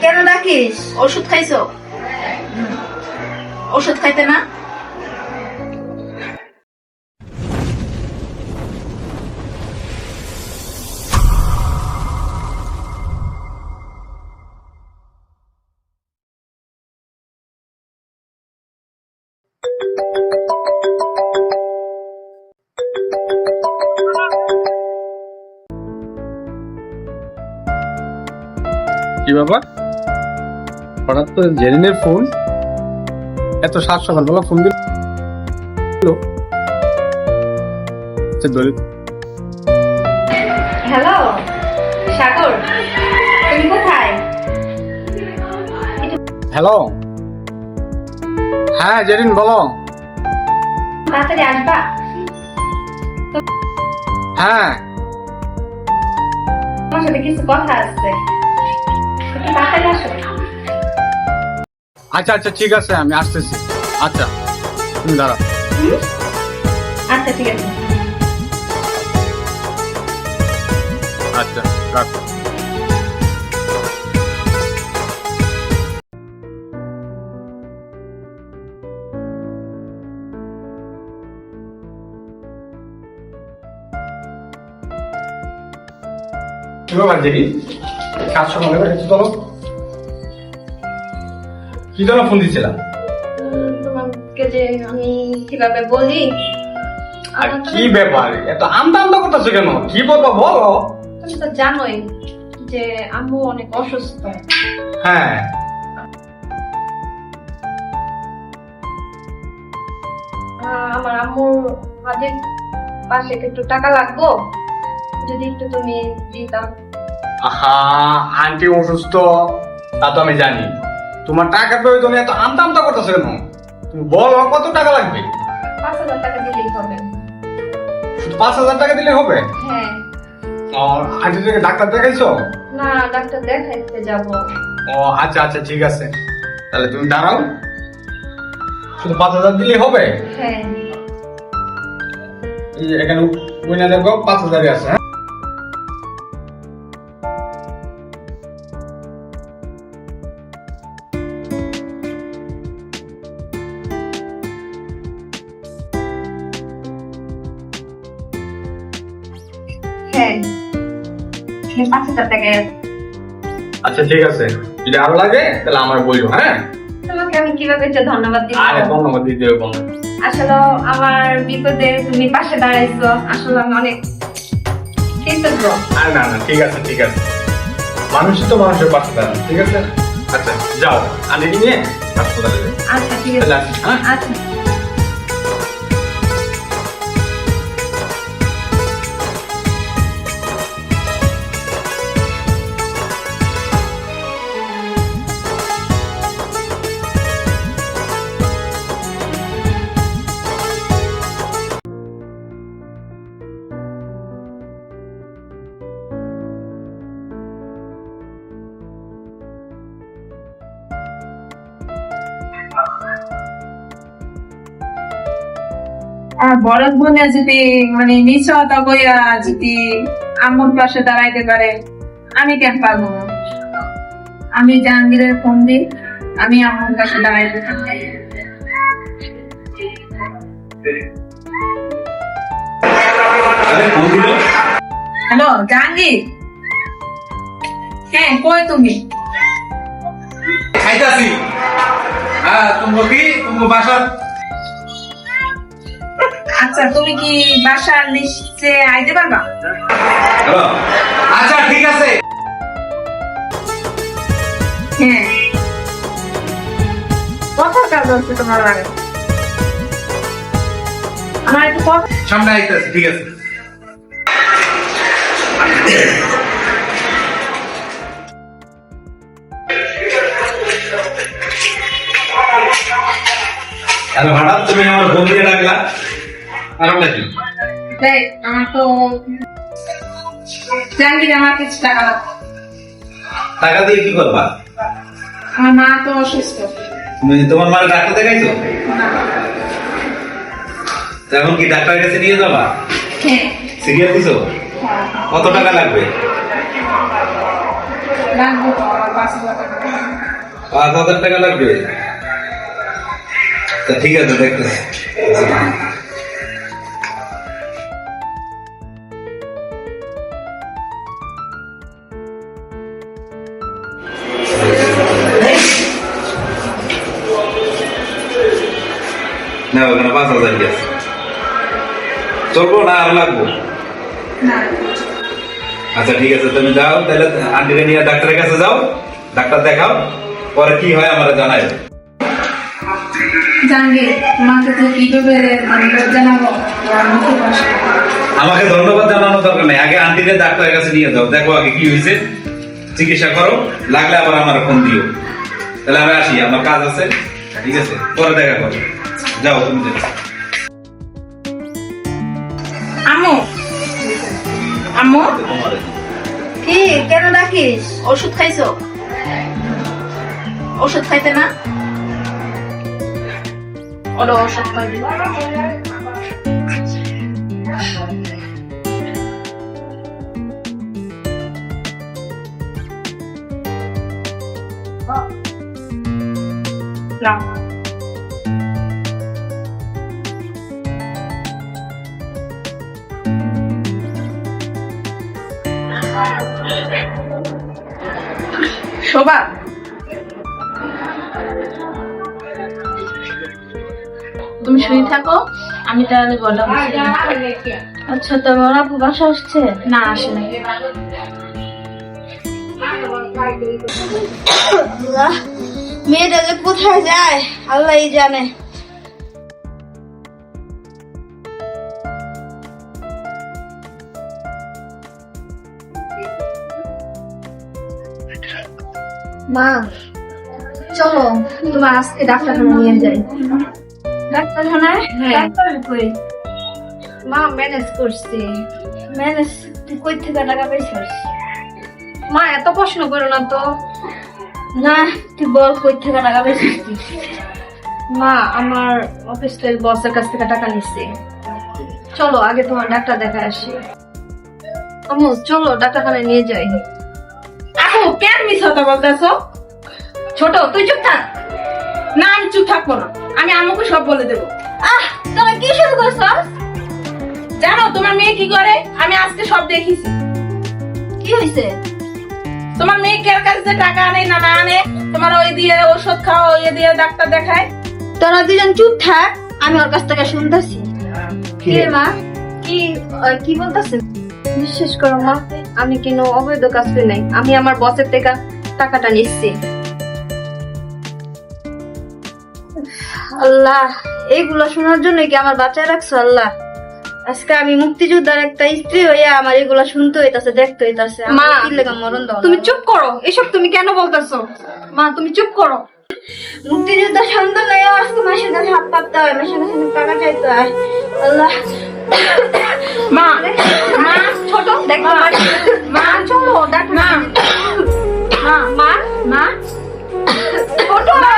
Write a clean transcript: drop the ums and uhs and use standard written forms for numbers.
কেন ডাকিস? ওষুধ খাইছো? ওষুধ খাইতে না? কি ব্যাপার? হঠাৎ করে জেরিনের ফোন, এত সাত সকালবেলা ফোন দিল। হ্যালো সাগর, তুমি কোথায়? হ্যালো, হ্যাঁ জেরিন বলো। তাড়াতাড়ি আসবা? হ্যাঁ তোমার সাথে কিছু কথা আছে, একটু তাড়াতাড়ি আসো। আচ্ছা আচ্ছা ঠিক আছে, আমি আসতেছি। আচ্ছা তুমি দাঁড়াও। আচ্ছা ঠিক আছে। আচ্ছা রাখো। কি ব্যাপার জেরি? কাজ সকালে চলো, কি জন্য ফোন দিচ্ছিলাম? তোমাকে যে আমি কিভাবে বলি, আর কি ব্যাপার এত আমদা আমদা করতেছো কেন? কি বলবো বলো। তুমি তো জানোই যে আম্মু অনেক অসুস্থ। হ্যাঁ আমার আম্মুর কাজের পাশে একটু টাকা লাগবো, যদি একটু তুমি দিতাম। আহা, আন্টি অসুস্থ তা তো আমি জানি। তোমার টাকা প্রয়োজনে এত আমদা আমদা করতেছো কেন? তুমি বলো কত টাকা লাগবে? 5,000 টাকা দিলেই হবে। শুধু 5,000 টাকা দিলে হবে? হ্যাঁ। আর আন্টি থেকে ডাক্তার দেখাইছো? না, ডাক্তার দেখাইতে যাবো। ও আচ্ছা আচ্ছা ঠিক আছে, তাহলে তুমি দাঁড়াও। শুধু 5,000 দিলেই হবে? হ্যাঁ। এই যে এখানে বইনা দেখো 5,000 আছে। হ্যাঁ হ্যাঁ, 5,000 টাকা। আচ্ছা ঠিক আছে, যদি আরো লাগে তাহলে আমার বইলো। হ্যাঁ তোমাকে আমি কিভাবে যে ধন্যবাদ দিব? আরে ধন্যবাদ দিতে হবে বলো। আসলে আমার বিপদে তুমি পাশে দাঁড়াইছো, আসলে আমি অনেক কৃতজ্ঞ। আরে না না ঠিক আছে ঠিক আছে, মানুষই তো মানুষের পাশে দাঁড়ান। ঠিক আছে আচ্ছা যাও, আন্টিকে নিয়ে হাসপাতালে যাও। আচ্ছা ঠিক আছে। তাহলে আসি, হ্যাঁ? আচ্ছা। বড় বোনে যদি মানে নিশ্চয়তা কইয়া যদি আম্মুর পাশে দাঁড়াইতে পারে, আমি কেন পারবো না? আমি জাহাঙ্গীরের ফোন দিই, আমি আম্মুর পাশে দাঁড়াইতে পারি। হ্যালো জাহাঙ্গীর, হ্যাঁ কই তুমি? খাইতাছি। হ্যাঁ তুমি কি তুমি বাসার? আচ্ছা তুমি কি বাসার নিচে আইতে পারবা? হ্যালো আচ্ছা ঠিক আছে। হ্যাঁ কথা কাজ আছে তোমার লাগে, আমার একটু কথা। সামনে আইতাছি, ঠিক আছে। হ্যালো ম্যাডাম, তুমি আমার ফোন দিয়ে রাখলা, কারণটা কি? দেখ আমার তো জাহাঙ্গীর আমার কিছু টাকা লাগবে। টাকা দিয়ে কি করবা? আমার মা তো অসুস্থ। তুমি তোমার মার ডাক্তার দেখাইছো? এখন কি ডাক্তারের কাছে নিয়ে যাবা? হ্যাঁ। সিরিয়াস দিছো? কত টাকা লাগবে? লাগবে 5,000 টাকা। 5,000 টাকা লাগবে? তা ঠিক আছে, দেখতেছি। না, ওখানে 5,000 গেছে। চলবো না আর লাগবো? না, আচ্ছা ঠিক আছে, তুমি যাও তাহলে, আন্টিকে নিয়ে ডাক্তারের কাছে যাও, ডাক্তার দেখাও, পরে কি হয় আমার জানাই। জাহাঙ্গীর, মাকে তো কিভাবে ধন্যবাদ জানাবো? আর মুখে ভাষা নেই। আমাকে ধন্যবাদ জানানোর দরকার নেই, আগে আন্টিকে ডাক্তারের কাছে নিয়ে যাও, দেখো আগে কি হয়েছে, চিকিৎসা করো, লাগলে আবার আমার ফোন দিও। তাহলে আমি আসি, আমার কাজ আছে, ঠিক আছে, পরে দেখা করো। যাও তুমি যাও। আম্মু, আম্মু, কি কেন ডাকিস? ওষুধ খাইছো? ওষুধ খাইতে না? ওরা ওষুধ খাইবে। না, শোভা, তুমি শুয়ে থাকো, আমি তাহলে বললাম। আচ্ছা, তোমার আপু বাসা আসছে? না, আসে না। আল্লাহ, মেয়েটা যে কোথায় যায় আল্লাহই জানে। মা, চলো তোমার আজকে ডাক্তারখানা নিয়ে যাই। ডাক্তারখানায়? ডাক্তার কই? মা, ম্যানেজ করছি। ম্যানেজ? তুই কই থেকে টাকা পাইছিস? মা, এত প্রশ্ন করো না তো। না, তুই বল কই থেকে টাকা পাইছিস তুই? মা, আমার অফিসের বসের কাছ থেকে টাকা নিচ্ছি। চলো আগে তোমার ডাক্তার দেখা আসি। আম্মু, চলো ডাক্তারখানায় নিয়ে যাই। আপু, কেন মিস কথা বলতেছো? ছোট, তুই চুপ থাক। না, আমি চুপ থাকবো না, আমি আম্মুকে সব বলে দেবো। তোরা কি শুরু করছস? জানো তোমার মেয়ে কি করে? আমি আজকে সব দেখেছি। কি হয়েছে? তোমার মেয়ে কার কাছে টাকা আনে না না আনে, তোমার ওই দিয়ে ওষুধ খাও, ওই দিয়ে ডাক্তার দেখায়। তোরা দুজন চুপ থাক, আমি ওর কাছ থেকে শুনতেছি। কি রে মা, কি বলতেছে? বিশ্বাস করো মা, আমি কোনো অবৈধ কাজ করি নাই। আমি আমার বসের থেকে টাকাটা নিচ্ছি। আল্লাহ, এইগুলো শোনার জন্য কি আমার বাঁচায় রাখছো আল্লাহ? আজকে আমি মুক্তিযোদ্ধার একটা স্ত্রী হইয়া আমার এগুলা শুনতে হইতাছে, দেখতে হইতাছে। মা, কি লেগা মরণ দাও। তুমি চুপ করো, এসব তুমি কেন বলতেছো? মা, তুমি চুপ করো। মুক্তিযোদ্ধা সন্তান হইয়া আজকে মাসের কাছে হাত পাততে হয়, মাসের কাছে টাকা চাইতে হয়। আল্লাহ, মা, মা, ছোট দেখ মা, চলো ডাক না। মা, মা, মা, ছোট মা।